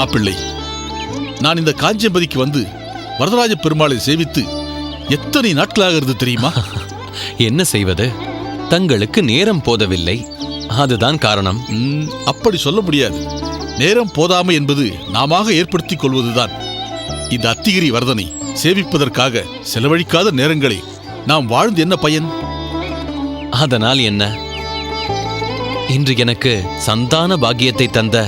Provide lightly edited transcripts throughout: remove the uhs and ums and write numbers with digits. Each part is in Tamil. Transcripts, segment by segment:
மாப்பிள்ளை, நான் இந்த காஞ்சியம்பதிக்கு வந்து வரதராஜ பெருமாளை சேவித்து எத்தனை நாட்களாகிறது தெரியுமா? என்ன செய்வது, தங்களுக்கு நேரம் போதவில்லை, அதுதான் காரணம். அப்படி சொல்ல முடியாது. நேரம் போதாமை என்பது நாம ஏற்படுத்திக் கொள்வதுதான். இந்த அத்திகிரி வரதனை சேவிப்பதற்காக செலவழிக்காத நேரங்களை நாம் வாழ்ந்து என்ன பயன்? அதனால் என்ன? இன்று எனக்கு சந்தான பாக்கியத்தை தந்த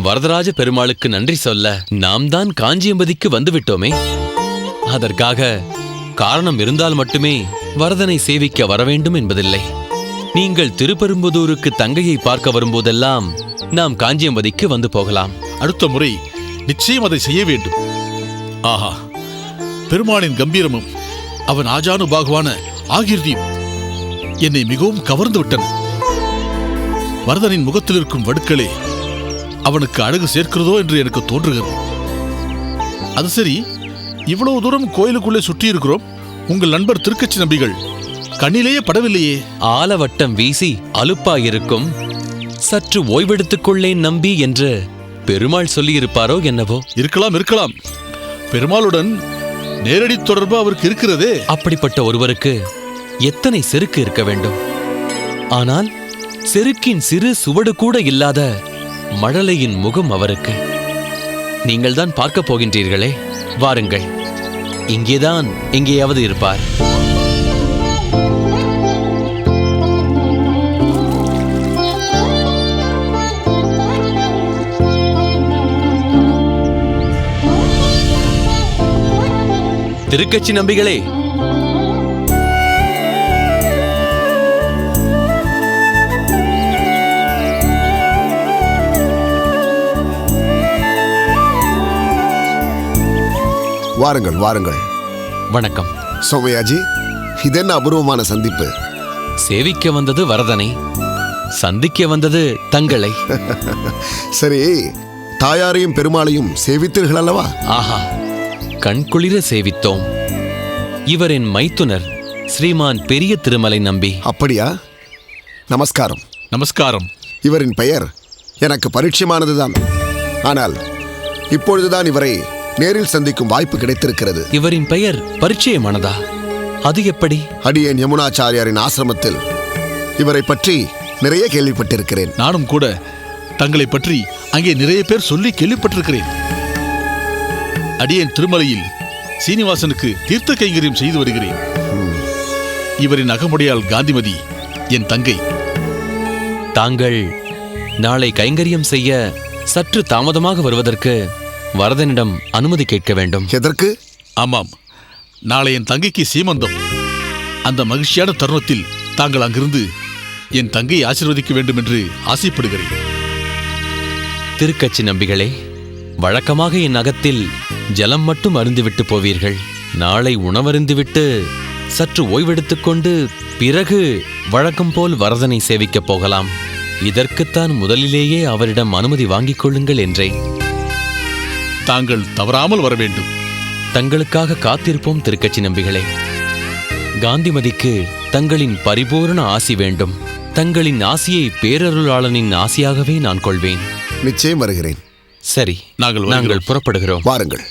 வரதராஜ பெருமாளுக்கு நன்றி சொல்ல நாம் தான் காஞ்சியம்பதிக்கு வந்துவிட்டோமே. அதற்காக காரணம் இருந்தால் மட்டுமே வரதனை சேவிக்க வரவேண்டும் என்பதில்லை. நீங்கள் திருப்பெரும்புதூருக்கு தங்கையை பார்க்க வரும்போதெல்லாம் நாம் காஞ்சியம்பதிக்கு வந்து போகலாம். அடுத்த முறை நிச்சயம் அதை செய்ய வேண்டும். ஆஹா, பெருமாளின் கம்பீரமும் அவன் ஆஜானுபாகுவான ஆகிருதியும் என்னை மிகவும் கவர்ந்து விட்டன. வரதனின் முகத்தில் இருக்கும் வடுக்களே அவனுக்கு அழகு சேர்க்கிறதோ என்று எனக்கு தோன்றுகிறது. அது சரி, இவ்வளவு தூரம் கோயிலுக்குள்ளே சுற்றி இருக்கிறோம். உங்கள் நண்பர் திருக்கச்சி நம்பிகள் கண்ணிலேயே படவில்லையே. ஆலவட்டம் வீசி அலுப்பாயிருக்கும், சற்று ஓய்வெடுத்துக் கொள்ளேன் நம்பி என்று பெருமாள் சொல்லியிருப்பாரோ என்னவோ. இருக்கலாம். பெருமாளுடன் நேரடி தொடர்பு அவருக்கு இருக்கிறதே. அப்படிப்பட்ட ஒருவருக்கு எத்தனை செருக்கு இருக்க வேண்டும். ஆனால் செருக்கின் சிறு சுவடு கூட இல்லாத மழலையின் முகம் அவருக்கு. நீங்கள் தான் பார்க்க போகின்றீர்களே, வாருங்கள். இங்கேதான் எங்கேயாவது இருப்பார். திருக்கச்சி நம்பிகளே, வாருங்கள் வாருங்கள். வணக்கம். சோமயாஜி, இதென்ன அபூர்வமான சந்திப்பு? சேவிக்க வந்தது வரதனை, சந்திக்க வந்தது தங்களை. சரி, தாயாரையும் பெருமாளையும் சேவித்தீர்கள் அல்லவா? ஆஹா, கண்குளிர சேவித்தோம். இவர் என் மைத்துனர் ஸ்ரீமான் பெரிய திருமலை நம்பி. அப்படியா? நமஸ்காரம். நமஸ்காரம். இவரின் பெயர் எனக்கு பரிச்சயமானதுதான். ஆனால் இப்பொழுதுதான் இவரை நேரில் சந்திக்கும் வாய்ப்பு கிடைத்திருக்கிறது. இவரின் பெயர் பரிச்சயமானதா? அது எப்படி? அடியேன் யமுனாச்சாரியாரின் ஆசிரமத்தில் இவரை பற்றி நிறைய கேள்விப்பட்டிருக்கிறேன். நானும் கூட தங்களை பற்றி அங்கே நிறைய பேர் சொல்லி கேள்விப்பட்டிருக்கிறேன். அடியேன் திருமலையில் சீனிவாசனுக்கு தீர்த்த கைங்கரியம் செய்து வருகிறேன். இவரின் அகமுடையால் காந்திமதி என் தங்கை. தாங்கள் நாளை கைங்கரியம் செய்ய சற்று தாமதமாக வருவதற்கு வரதனிடம் அனுமதி கேட்க வேண்டும். எதற்கு? ஆமாம், நாளை என் தங்கைக்கு சீமந்தம். அந்த மகிழ்ச்சியான தருணத்தில் தாங்கள் அங்கிருந்து என் தங்கையை ஆசீர்வதிக்க வேண்டும் என்று ஆசைப்படுகிறேன். திருக்கச்சி நம்பிகளே, வழக்கமாக என் அகத்தில் ஜலம் மட்டும் அருந்துவிட்டு போவீர்கள். நாளை உணவருந்துவிட்டு சற்று ஓய்வெடுத்துக்கொண்டு பிறகு வழக்கம் போல் வரதனை சேவிக்கப் போகலாம். இதற்குத்தான் முதலிலேயே அவரிடம் அனுமதி வாங்கிக் கொள்ளுங்கள் என்றேன். தாங்கள் தவறாமல் வர வேண்டும். தங்களுக்காக காத்திருப்போம் திருக்கச்சி நம்பிகளே. காந்திமதிக்கு தங்களின் பரிபூரண ஆசி வேண்டும். தங்களின் ஆசியை பேரருளாளனின் ஆசியாகவே நான் கொள்வேன். நிச்சயம் வருகிறேன். சரி, நாங்கள் புறப்படுகிறோம். வாருங்கள்.